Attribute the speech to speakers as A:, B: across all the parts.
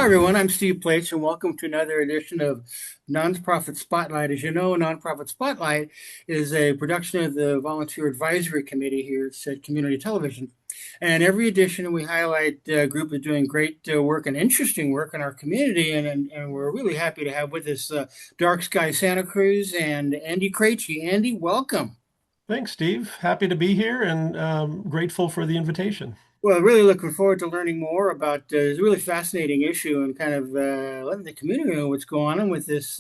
A: everyone. I'm Steve Pleich, and welcome to another edition of Nonprofit Spotlight. As you know, Nonprofit Spotlight is a production of the Volunteer Advisory Committee here at Community Television. And every edition, we highlight a group that's doing great work and interesting work in our community. And we're really happy to have with us Dark Sky Santa Cruz and Andy Kreyche. Andy, welcome.
B: Thanks, Steve. Happy to be here and grateful for the invitation.
A: Well, really looking forward to learning more about this really fascinating issue and kind of letting the community know what's going on with this.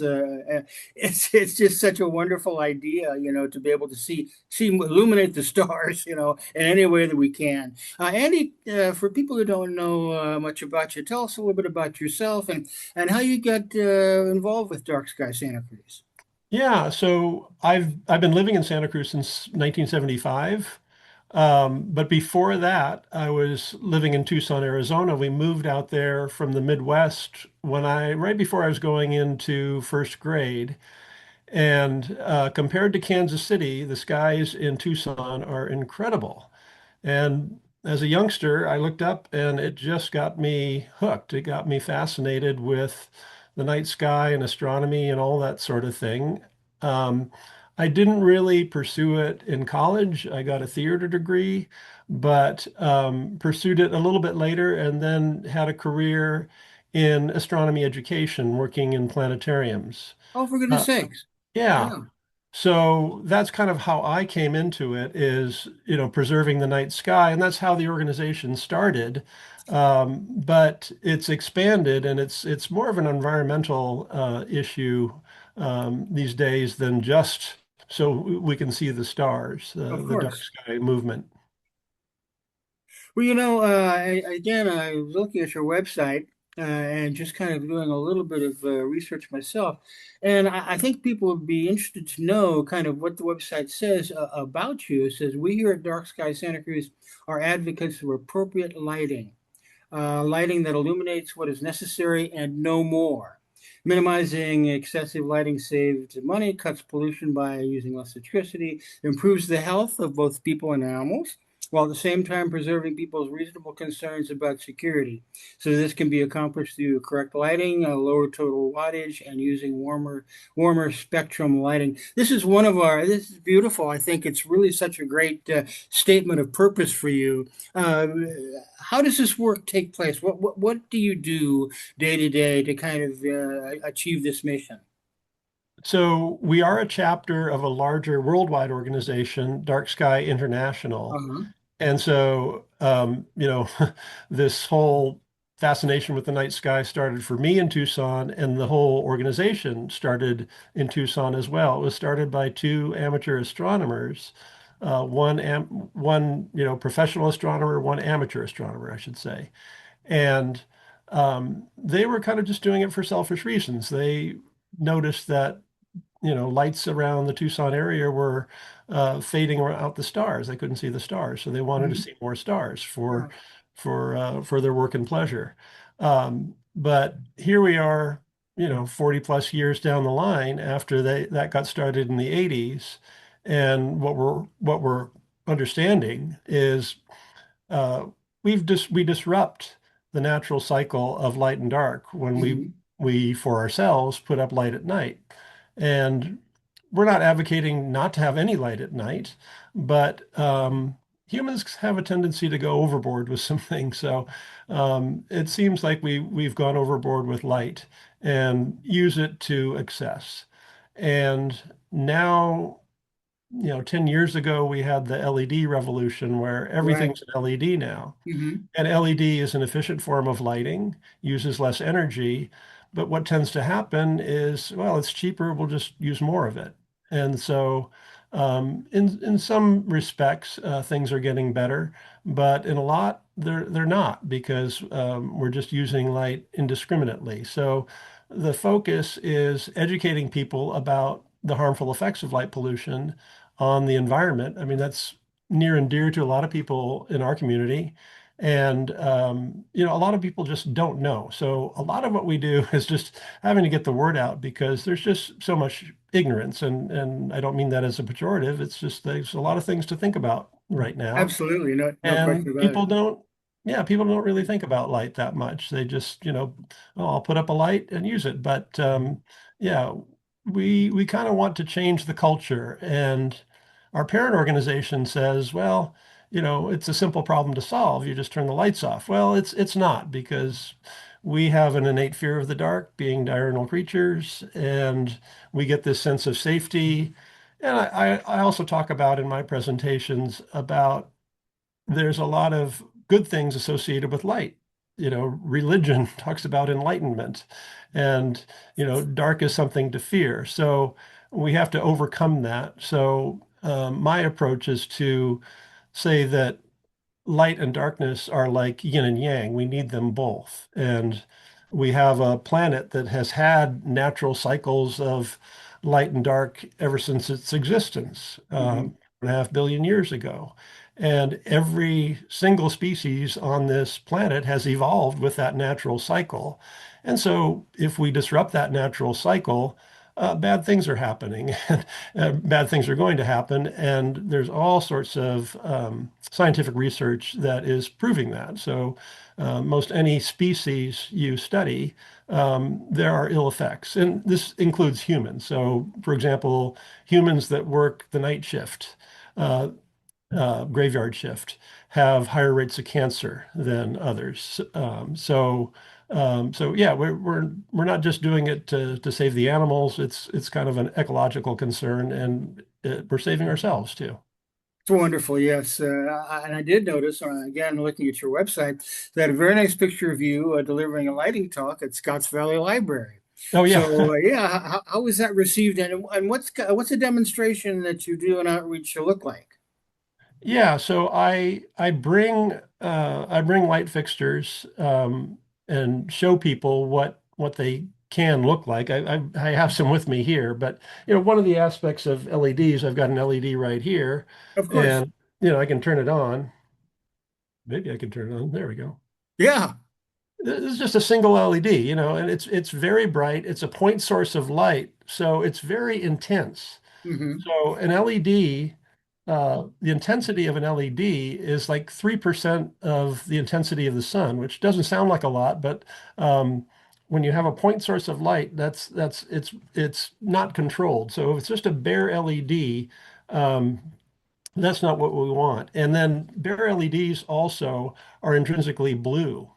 A: It's just such a wonderful idea, to be able to see illuminate the stars, in any way that we can. Andy, for people who don't know much about you, tell us a little bit about yourself and how you got involved with Dark Sky Santa Cruz.
B: Yeah, so I've been living in Santa Cruz since 1975. But before that, I was living in Tucson, Arizona. We moved out there from the Midwest right before I was going into first grade. And compared to Kansas City, the skies in Tucson are incredible. And as a youngster, I looked up and it just got me hooked. It got me fascinated with the night sky and astronomy and all that sort of thing. Um, I didn't really pursue it in college. I got a theater degree, but pursued it a little bit later and then had a career in astronomy education, working in planetariums.
A: Oh, for
B: Uh,
A: goodness sakes.
B: yeah.
A: Yeah.
B: So that's kind of how I came into it is, preserving the night sky. And that's how the organization started. But it's expanded and it's more of an environmental issue these days than just so we can see the stars,
A: Of
B: the dark
A: course.
B: sky movement.
A: Well, again, I was looking at your website and just kind of doing a little bit of research myself. And I think people would be interested to know kind of what the website says about you. It says, "We here at Dark Sky Santa Cruz are advocates for appropriate lighting, lighting that illuminates what is necessary and no more. Minimizing excessive lighting saves money, cuts pollution by using less electricity, improves the health of both people and animals, while at the same time preserving people's reasonable concerns about security. So this can be accomplished through correct lighting, a lower total wattage, and using warmer spectrum lighting. This is beautiful. I think it's really such a great statement of purpose for you. Uh, how does this work take place? What do you do day to day to kind of achieve this mission?
B: So we are a chapter of a larger worldwide organization, Dark Sky International.
A: Uh-huh.
B: And so, this whole fascination with the night sky started for me in Tucson, and the whole organization started in Tucson as well. It was started by two amateur astronomers, one professional astronomer, one amateur astronomer, I should say. And they were kind of just doing it for selfish reasons. They noticed that lights around the Tucson area were fading out the stars. They couldn't see the stars, so they wanted to
A: Mhm.
B: see more stars for
A: Yeah.
B: for their work and pleasure. But here we are, 40 plus years down the line after that got started in the 80s, and what we're understanding is uh, we disrupt the natural cycle of light and dark when
A: Mhm.
B: we for ourselves put up light at night. And we're not advocating not to have any light at night, but humans have a tendency to go overboard with some things. So it seems like we've gone overboard with light and use it to excess. And now, 10 years ago, we had the LED revolution where
A: Right.
B: everything's an LED now.
A: Hmm.
B: And LED is an efficient form of lighting, uses less energy. But what tends to happen is, well, it's cheaper, we'll just use more of it. And so, in some respects, things are getting better, but in a lot, they're not because we're just using light indiscriminately. So, the focus is educating people about the harmful effects of light pollution on the environment. I mean, that's near and dear to a lot of people in our community. And, a lot of people just don't know. So a lot of what we do is just having to get the word out because there's just so much ignorance. And I don't mean that as a pejorative. It's just there's a lot of things to think about right now.
A: Absolutely. No, no question
B: And
A: about
B: people
A: it.
B: Yeah, people don't really think about light that much. They just, oh, I'll put up a light and use it. But yeah, we kind of want to change the culture. And our parent organization says, well, it's a simple problem to solve. You just turn the lights off. Well, it's not because we have an innate fear of the dark, being diurnal creatures, and we get this sense of safety. And I also talk about in my presentations about there's a lot of good things associated with light. Religion talks about enlightenment, and, dark is something to fear. So we have to overcome that. So my approach is to say that light and darkness are like yin and yang. We need them both. And we have a planet that has had natural cycles of light and dark ever since its existence,
A: Hmm.
B: 1.5 billion years ago. And every single species on this planet has evolved with that natural cycle. And so if we disrupt that natural cycle, bad things are happening. Bad things are going to happen. And there's all sorts of scientific research that is proving that. So, most any species you study, there are ill effects. And this includes humans. So, for example, humans that work the night shift, uh, graveyard shift, have higher rates of cancer than others. So yeah, we're not just doing it to save the animals. It's kind of an ecological concern, and we're saving ourselves too.
A: It's wonderful, yes. And I did notice, again, looking at your website, that a very nice picture of you delivering a lighting talk at Scotts Valley Library.
B: Oh yeah,
A: So, yeah, how was that received? And what's a demonstration that you do an outreach to look like?
B: yeah. So I bring light fixtures and show people what they can look like. I have some with me here, but one of the aspects of LEDs, I've got an LED right here,
A: Of course.
B: and I can turn it on. Maybe I can turn it on. There we go.
A: Yeah.
B: This is just a single LED, and it's very bright. It's a point source of light, so it's very intense.
A: Hmm.
B: So an LED, the intensity of an LED is like 3% of the intensity of the sun, which doesn't sound like a lot, but when you have a point source of light, it's not controlled. So if it's just a bare LED, that's not what we want. And then bare LEDs also are intrinsically blue.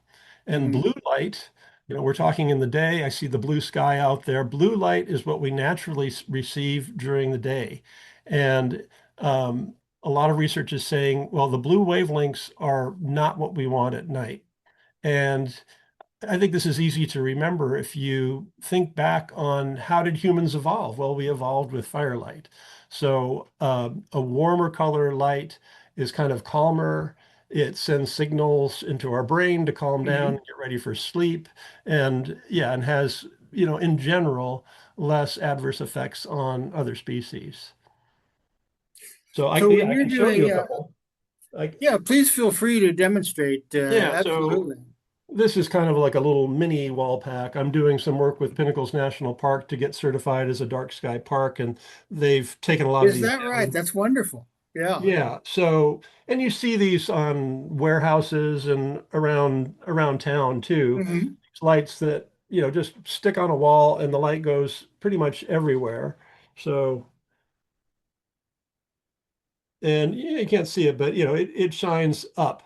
B: And
A: Hmm.
B: blue light, we're talking in the day, I see the blue sky out there. Blue light is what we naturally receive during the day. And a lot of research is saying, well, the blue wavelengths are not what we want at night. And I think this is easy to remember if you think back on how did humans evolve? Well, we evolved with firelight. So a warmer color light is kind of calmer. It sends signals into our brain to calm down
A: Hmm.
B: and get ready for sleep. And yeah, and has, in general, less adverse effects on other species. So
A: So when
B: I
A: you're
B: can show you
A: doing,
B: a couple. Like,
A: yeah, please feel free to demonstrate.
B: yeah, so
A: Absolutely.
B: this is kind of like a little mini wall pack. I'm doing some work with Pinnacles National Park to get certified as a dark sky park, and they've taken a lot of
A: Is
B: these
A: that right?
B: down.
A: That's wonderful. Yeah.
B: Yeah, so and you see these on warehouses and around town too.
A: Hmm.
B: These lights that, just stick on a wall and the light goes pretty much everywhere. So, and you can't see it, but it shines up.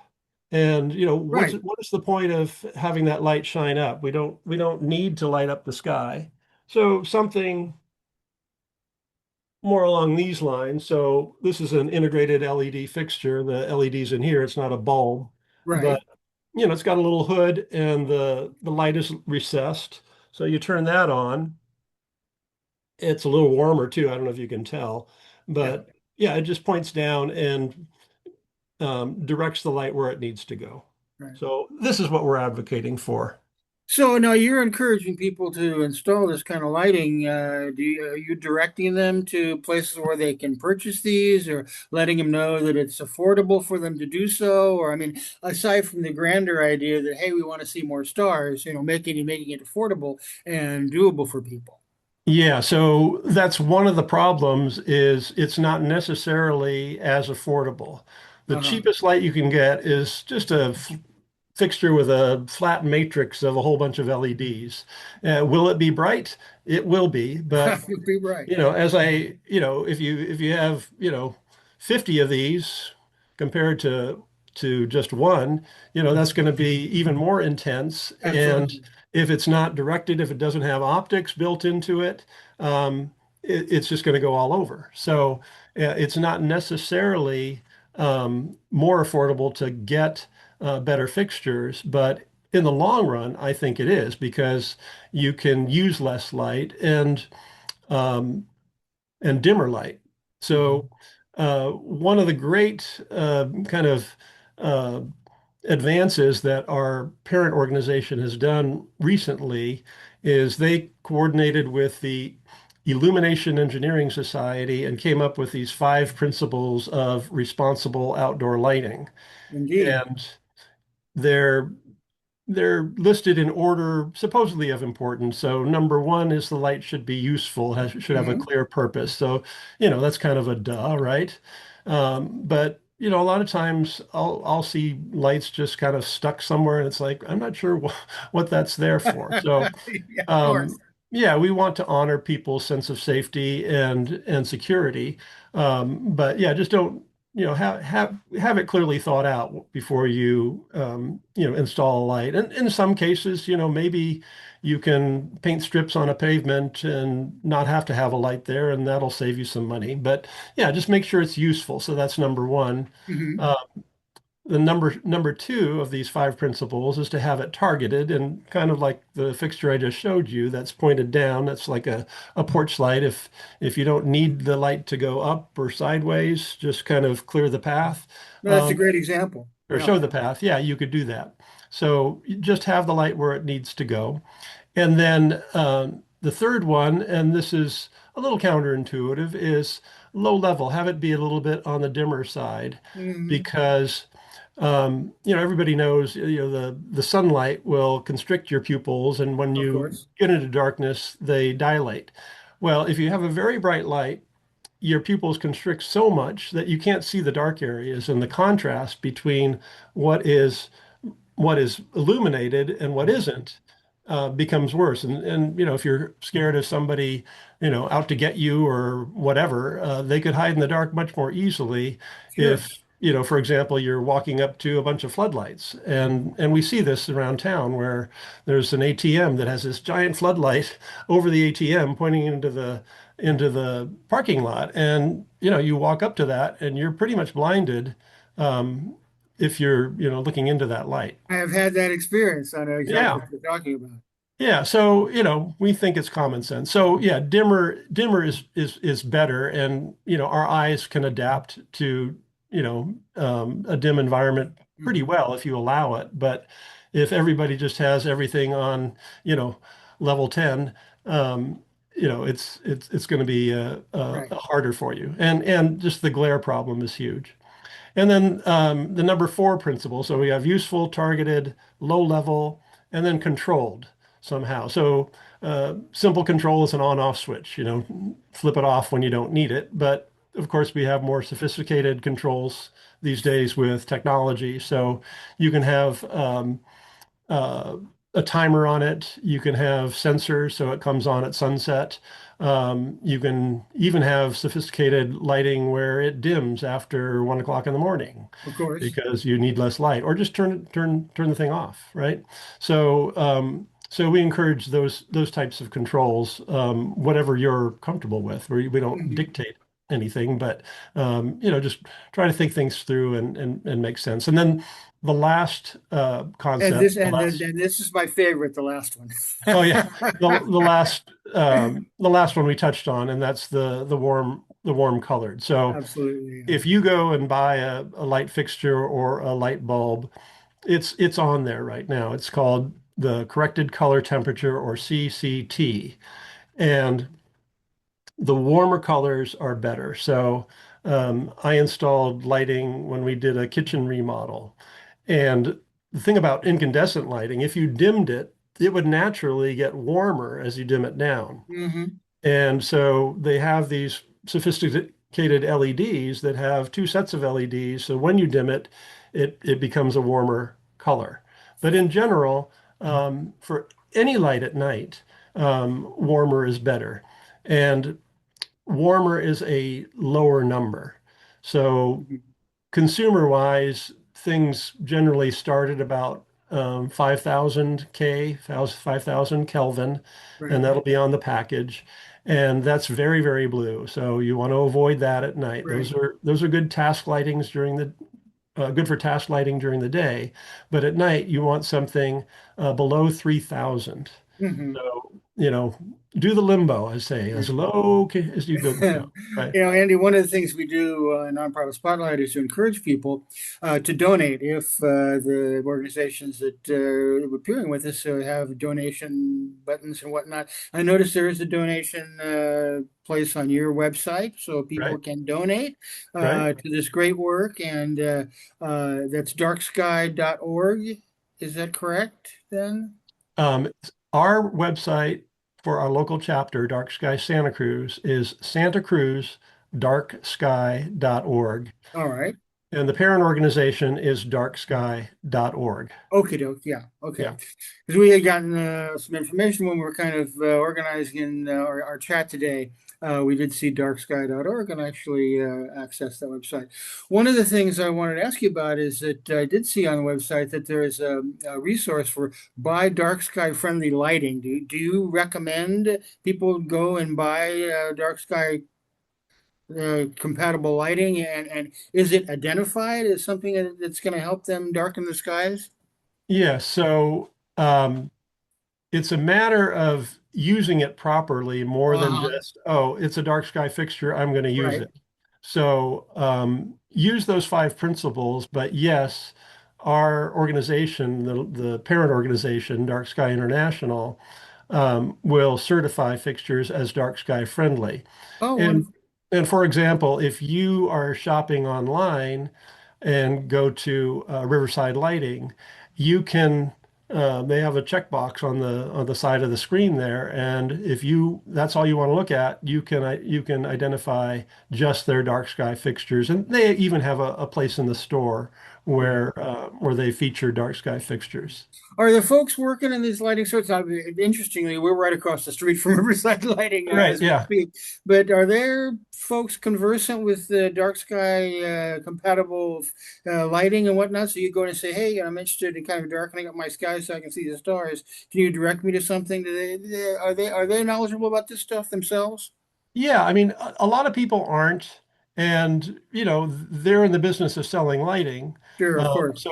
B: And
A: Right.
B: what is the point of having that light shine up? We don't need to light up the sky. So something more along these lines. So this is an integrated LED fixture. The LED's in here. It's not a bulb,
A: Right.
B: but it's got a little hood and the light is recessed. So you turn that on. It's a little warmer too. I don't know if you can tell,
A: Yeah.
B: but yeah, it just points down and directs the light where it needs to go.
A: Right.
B: So this is what we're advocating for.
A: So now you're encouraging people to install this kind of lighting. Are you directing them to places where they can purchase these, or letting them know that it's affordable for them to do so? Or I mean, aside from the grander idea that hey, we want to see more stars, making it affordable and doable for people.
B: Yeah, so that's one of the problems is it's not necessarily as affordable. The
A: Uh-huh.
B: cheapest light you can get is just fixture with a flat matrix of a whole bunch of LEDs. Will it be bright? It will be, but
A: You'd be right.
B: as if you have, 50 of these compared to just one, that's going to be even more intense. And
A: Absolutely.
B: if it's not directed, if it doesn't have optics built into it, it's just going to go all over. So it's not necessarily more affordable to get better fixtures, but in the long run, I think it is because you can use less light um, and dimmer light.
A: Mhm.
B: So one of the great kind of uh, advances that our parent organization has done recently is they coordinated with the Illumination Engineering Society and came up with these 5 principles of responsible outdoor lighting.
A: Indeed.
B: And they're they're listed in order supposedly of importance. So number one is the light should be useful, should have a
A: Hmm.
B: clear purpose. So, that's kind of a duh, right? But a lot of times I'll see lights just kind of stuck somewhere, and it's like I'm not sure what that's there for. So
A: Yeah, of course.
B: um, yeah, we want to honor people's sense of safety and security. But yeah, just don't, have it clearly thought out before you install a light. And in some cases, maybe you can paint strips on a pavement and not have to have a light there, and that'll save you some money. But yeah, just make sure it's useful. So that's number one.
A: Hmm.
B: Uh, the number two of these 5 principles is to have it targeted and kind of like the fixture I just showed you that's pointed down. That's like a porch light. If you don't need the light to go up or sideways, just kind of clear the path
A: No, that's a great example.
B: or
A: Yeah.
B: show the path. Yeah, you could do that. So you just have the light where it needs to go. And then the third one, and this is a little counterintuitive, is low level. Have it be a little bit on the dimmer side
A: Hmm.
B: because everybody knows, the sunlight will constrict your pupils, and when
A: Of
B: you
A: course.
B: get into darkness, they dilate. Well, if you have a very bright light, your pupils constrict so much that you can't see the dark areas, and the contrast between what is what is illuminated and what isn't becomes worse. And if you're scared of somebody, out to get you or whatever, they could hide in the dark much more easily
A: Sure.
B: if, for example, you're walking up to a bunch of floodlights. And we see this around town where there's an ATM that has this giant floodlight over the ATM pointing into the parking lot. And, you walk up to that and you're pretty much blinded. Um, if you're, looking into that light.
A: I have had that experience. I know exactly
B: Yeah.
A: what you're talking about.
B: Yeah. So, we think it's common sense. So yeah, dimmer is better. And, our eyes can adapt to, a dim environment pretty
A: Hmm.
B: well if you allow it. But if everybody just has everything on, you know, level 10, um, it's going to be
A: Right.
B: harder for you. And just the glare problem is huge. And then the number 4 principle. So we have useful, targeted, low level, and then controlled somehow. So simple control is an on-off switch, flip it off when you don't need it. But of course, we have more sophisticated controls these days with technology. So you can have uh, a timer on it. You can have sensors, so it comes on at sunset. You can even have sophisticated lighting where it dims after 1 o'clock in the morning
A: Of course.
B: because you need less light, or just turn the thing off, right? So we encourage those types of controls, whatever you're comfortable with. We don't
A: Hmm.
B: dictate anything, but just try to think things through and make sense. And then the last
A: And
B: concept,
A: this and this is my favorite, the last one.
B: oh yeah, the last one we touched on, and that's the warm colored. So
A: Absolutely. Yeah.
B: if you go and buy a light fixture or a light bulb, it's on there right now. It's called the corrected color temperature, or CCT. And the warmer colors are better. So I installed lighting when we did a kitchen remodel. And the thing about incandescent lighting, if you dimmed it, it would naturally get warmer as you dim it down.
A: Hmm.
B: And so they have these sophisticated LEDs that have 2 sets of LEDs. So when you dim it, it becomes a warmer color. But in general, for any light at night, warmer is better. And warmer is a lower number. So
A: Mhm.
B: consumer wise, things generally start at about 5,000 K, 5,000 Kelvin, and
A: Right,
B: that'll be on the package. And that's very, very blue. So you want to avoid that at night.
A: right.
B: Those are good task lightings during the good for task lighting during the day, but at night you want something below 3,000.
A: Hmm.
B: So, do the limbo, I say, as low as you go. Right,
A: Andy, one of the things we do in Nonprofit Spotlight is to encourage people to donate. If the organizations that are appearing with us have donation buttons and whatnot, I noticed there is a donation place on your website, so people
B: right,
A: can donate
B: right.
A: to this great work, and that's darksky.org. Is that correct then?
B: Our website for our local chapter, Dark Sky Santa Cruz, is santacruzdarksky.org.
A: All right.
B: And the parent organization is darksky.org.
A: Okay, doke. Yeah. Okay.
B: Yeah.
A: Because we had gotten some information when we were kind of organizing our chat today. We did see darksky.org and actually access that website. One of the things I wanted to ask you about is that I did see on the website that there is a resource for buy dark sky friendly lighting. Do you recommend people go and buy dark sky compatible lighting? And is it identified as something that's going to help them darken the skies?
B: Yeah. So, it's a matter of using it properly more than
A: Uh-huh.
B: just, oh, it's a dark sky fixture, I'm going to use
A: Right.
B: it. So use those five principles. But yes, our organization, the parent organization, Dark Sky International, will certify fixtures as dark sky friendly.
A: Oh,
B: And
A: wonderful.
B: and for example, if you are shopping online and go to Riverside Lighting, you can they have a checkbox on the side of the screen there, and if you that's all you want to look at, you can identify just their dark sky fixtures, and they even have a place in the store
A: Right.
B: where they feature dark sky fixtures.
A: Are the folks working in these lighting stores? Interestingly, we're right across the street from Riverside Lighting
B: Right,
A: as we
B: yeah.
A: speak. But are there folks conversant with the dark sky compatible lighting and whatnot? So you go in and say, "Hey, I'm interested in kind of darkening up my sky so I can see the stars. Can you direct me to something?" Are they knowledgeable about this stuff themselves?
B: Yeah, I mean, a lot of people aren't, and they're in the business of selling lighting,
A: Sure, of course.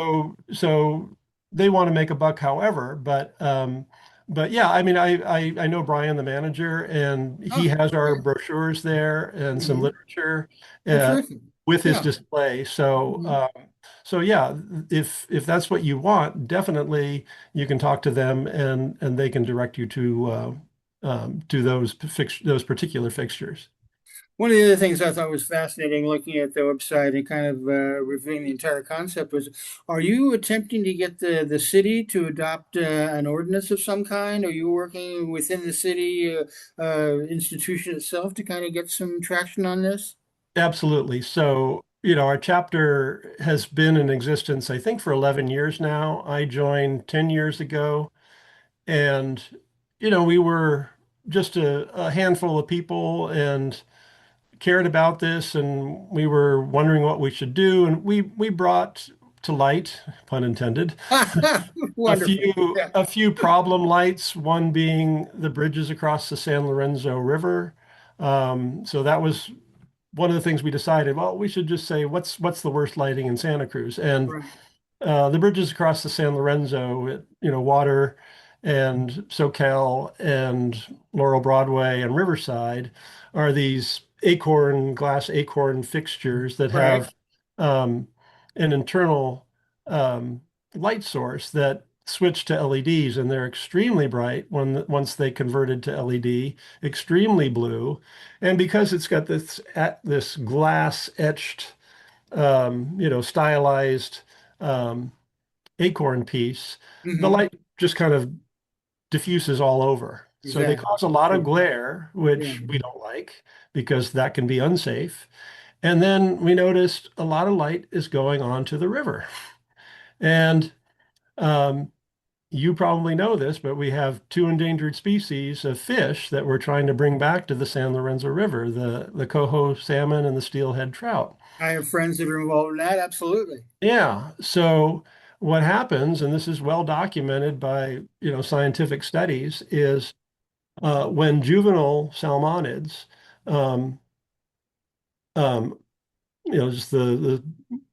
B: so they want to make a buck, however. But yeah, I mean, I know Brian, the manager, and he
A: Oh,
B: has our
A: okay.
B: brochures there and some
A: Hmm.
B: literature
A: Oh,
B: uh,
A: terrific.
B: with his
A: Yeah.
B: display. So
A: Mhm.
B: so yeah, if that's what you want, definitely you can talk to them and they can direct you to those particular fixtures.
A: One of the other things I thought was fascinating looking at the website and kind of reviewing the entire concept was, are you attempting to get the city to adopt an ordinance of some kind? Are you working within the city institution itself to kind of get some traction on this?
B: Absolutely. So, our chapter has been in existence, I think, for 11 years now. I joined 10 years ago, and, we were just a handful of people and cared about this, and we were wondering what we should do. And we brought to light, pun intended, a
A: Wonderful.
B: few
A: Yeah.
B: a few problem lights, one being the bridges across the San Lorenzo River. So that was one of the things we decided, well, we should just say what's the worst lighting in Santa Cruz, and
A: Right.
B: the bridges across the San Lorenzo, Water and SoCal and Laurel Broadway and Riverside are these glass acorn fixtures that
A: Right.
B: have um, an internal um, light source that switch to LEDs, and they're extremely bright once they converted to LED, extremely blue, and because it's got this glass etched, stylized um, acorn piece, the
A: Hmm.
B: light just kind of diffuses all over. So they
A: Exactly.
B: cause a lot of
A: Sure.
B: glare,
A: Yeah.
B: which we don't like because that can be unsafe. And then we noticed a lot of light is going onto the river. And you probably know this, but we have two endangered species of fish that we're trying to bring back to the San Lorenzo River, the coho salmon and the steelhead trout.
A: I have friends that are involved in that. Absolutely.
B: Yeah. So what happens, and this is well documented by, scientific studies, is when juvenile salmonids, um, um, just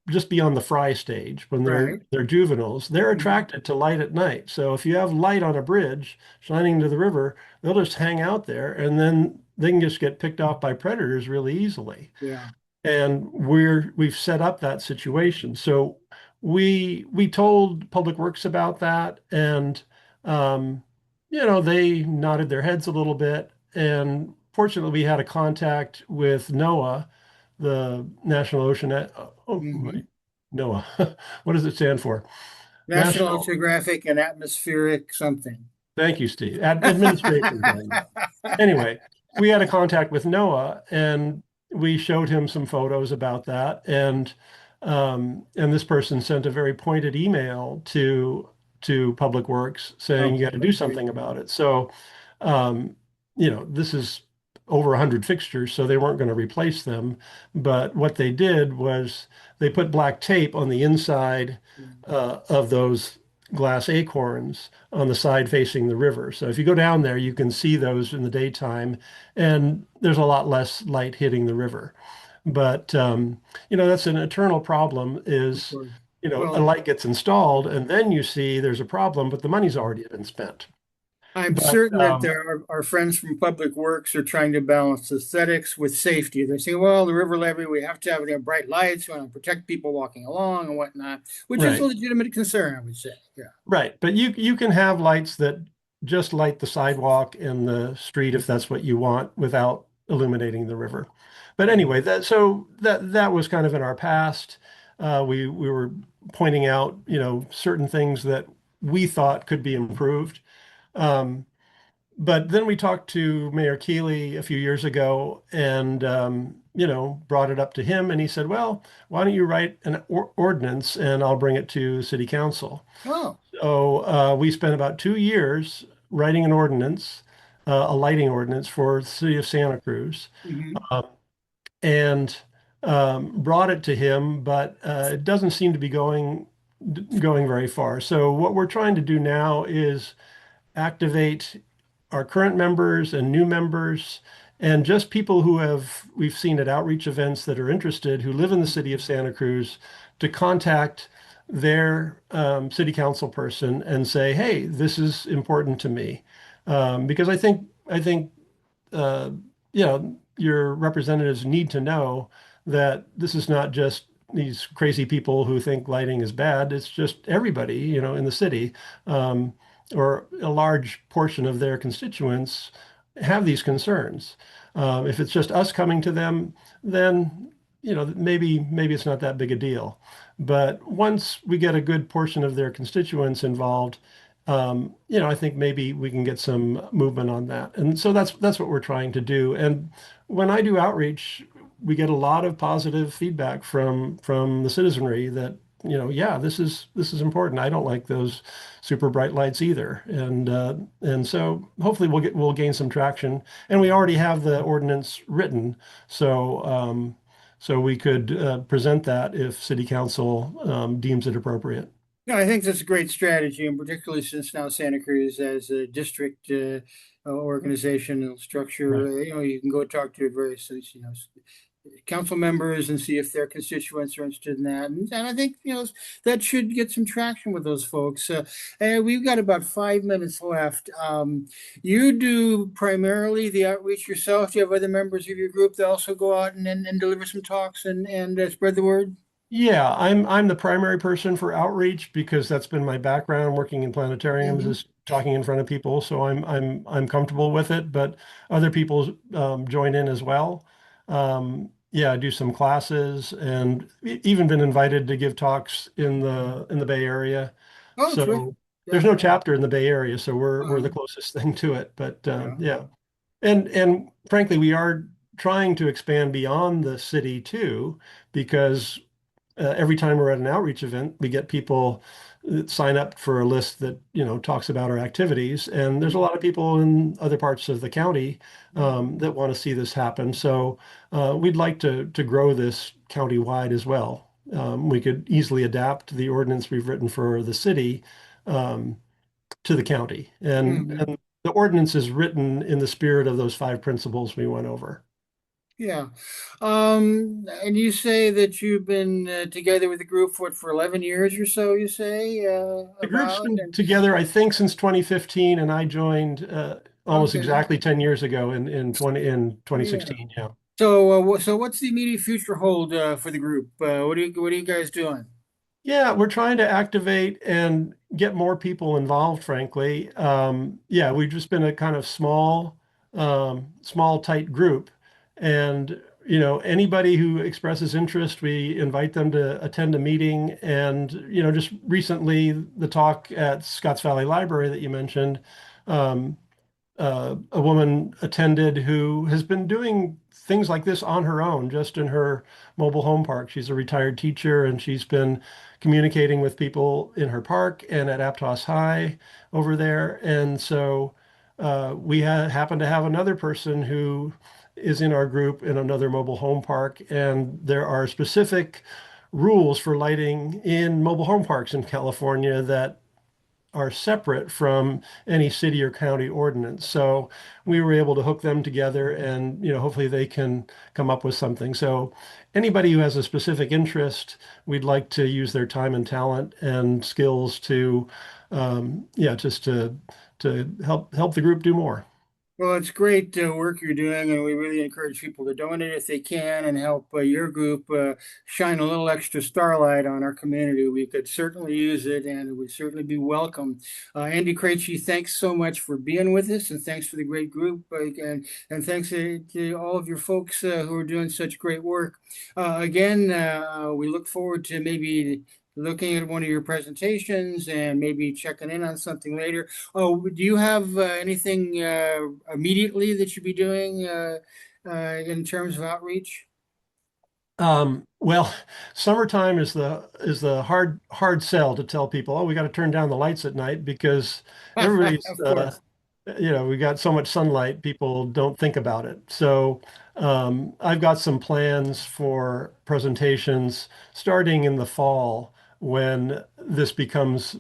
B: just beyond the fry stage, when they're
A: Right.
B: they're juveniles, they're
A: Mhm.
B: attracted to light at night. So if you have light on a bridge shining into the river, they'll just hang out there, and then they can just get picked off by predators really easily.
A: Yeah.
B: And we've set up that situation. So we told Public Works about that, and um, they nodded their heads a little bit. And fortunately, we had a contact with NOAA, the National Ocean. Oh,
A: Hmm.
B: wait, NOAA. What does it stand for?
A: National
B: National.
A: Oceanographic and Atmospheric something.
B: Thank you, Steve. Administration thing. Anyway, we had a contact with Noah, and we showed him some photos about that, and this person sent a very pointed email to Public Works saying
A: Oh,
B: you got to do
A: that's great.
B: something about it. So, um, this is over 100 fixtures, so they weren't going to replace them. But what they did was they put black tape on the inside of those glass acorns on the side facing the river. So if you go down there, you can see those in the daytime, and there's a lot less light hitting the river. But that's an eternal problem
A: Of
B: is,
A: course.
B: a
A: Well,
B: light gets installed and then you see there's a problem, but the money's already been spent.
A: I'm
B: But
A: certain that there are our friends from Public Works are trying to balance aesthetics with safety. They're saying, well, the river levee, we have to have bright lights, we want to protect people walking along and whatnot, which is a
B: right.
A: legitimate concern, I would say. Yeah.
B: Right, but you can have lights that just light the sidewalk and the street if that's what you want without illuminating the river. But anyway, that was kind of in our past. We were pointing out, certain things that we thought could be improved. Um, but then we talked to Mayor Keeley a few years ago and brought it up to him, and he said, "Well, why don't you write an ordinance and I'll bring it to City Council."
A: Oh.
B: So we spent about 2 years writing an ordinance, a lighting ordinance for the city of Santa Cruz,
A: Hmm.
B: um, and brought it to him, but it doesn't seem to be going very far. So what we're trying to do now is activate our current members and new members and just people who we've seen at outreach events that are interested who live in the city of Santa Cruz to contact their city council person and say, hey, this is important to me. Because I think uh, your representatives need to know that this is not just these crazy people who think lighting is bad. It's just everybody, in the city, um, or a large portion of their constituents have these concerns. If it's just us coming to them, then maybe it's not that big a deal. But once we get a good portion of their constituents involved, I think maybe we can get some movement on that. And so that's what we're trying to do. And when I do outreach, we get a lot of positive feedback from the citizenry that, yeah, this is important. I don't like those super bright lights either. And so hopefully we'll gain some traction. And we already have the ordinance written, so we could present that if City Council deems it appropriate.
A: No, I think that's a great strategy, and particularly since now Santa Cruz as a district organizational structure,
B: Right.
A: you can go talk to various, council members and see if their constituents are interested in that. And I think, that should get some traction with those folks. And we've got about 5 minutes left. You do primarily the outreach yourself. Do you have other members of your group that also go out and deliver some talks and spread the word?
B: Yeah, I'm the primary person for outreach because that's been my background working in planetariums
A: Hmm.
B: is talking in front of people. So I'm comfortable with it, but other people join in as well. Yeah, I do some classes and even been invited to give talks in the Bay Area.
A: Oh, terrific.
B: So there's
A: Yeah.
B: no chapter in the Bay Area, so we're the
A: Uh-huh.
B: closest thing to it. But
A: Yeah.
B: yeah, and frankly, we are trying to expand beyond the city too, because every time we're at an outreach event, we get people sign up for a list that, talks about our activities. And there's a
A: Mhm.
B: lot of people in other parts of the county that want to see this happen. So we'd like to grow this county-wide as well. We could easily adapt the ordinance we've written for the city um, to the county.
A: Mhm.
B: And the ordinance is written in the spirit of those five principles we went over.
A: Yeah. And you say that you've been together with the group for 11 years or so, you say,
B: The group's
A: about?
B: been
A: And
B: together, I think, since 2015, and I joined almost
A: okay.
B: exactly 10 years ago in
A: Yeah.
B: 2016. Yeah.
A: So, so what's the immediate future hold for the group? What are you guys doing?
B: Yeah, we're trying to activate and get more people involved, frankly. Yeah, we've just been a kind of small, tight group. And, anybody who expresses interest, we invite them to attend a meeting. And, just recently, the talk at Scotts Valley Library that you mentioned, um, a woman attended who has been doing things like this on her own, just in her mobile home park. She's a retired teacher and she's been communicating with people in her park and at Aptos High over there. And so we happen to have another person who is in our group in another mobile home park. And there are specific rules for lighting in mobile home parks in California that are separate from any city or county ordinance. So we were able to hook them together and, hopefully they can come up with something. So anybody who has a specific interest, we'd like to use their time and talent and skills to, yeah, just to help the group do more.
A: Well, it's great work you're doing, and we really encourage people to donate if they can and help your group shine a little extra starlight on our community. We could certainly use it, and it would certainly be welcome. Andy Kreyche, thanks so much for being with us, and thanks for the great group, and thanks to all of your folks who are doing such great work. Again, we look forward to maybe looking at one of your presentations and maybe checking in on something later. Oh, do you have anything immediately that you'd be doing in terms of outreach?
B: Well, summertime is the hard sell to tell people, oh, we got to turn down the lights at night because everybody's
A: Of course.
B: we got so much sunlight, people don't think about it. So I've got some plans for presentations starting in the fall when this becomes,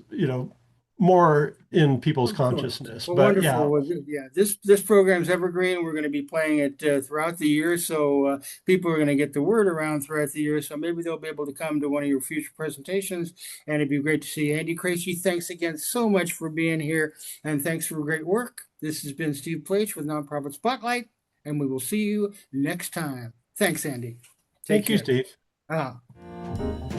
B: more in people's
A: Of course.
B: consciousness.
A: Well,
B: But
A: wonderful.
B: yeah,
A: Well, yeah, this program's evergreen. We're going to be playing it throughout the year, so people are going to get the word around throughout the year. So maybe they'll be able to come to one of your future presentations, and it'd be great to see you. Andy Krejci, thanks again so much for being here, and thanks for great work. This has been Steve Pleich with Nonprofit Spotlight, and we will see you next time. Thanks, Andy. Take
B: thank you,
A: care.
B: Steve.
A: Ah.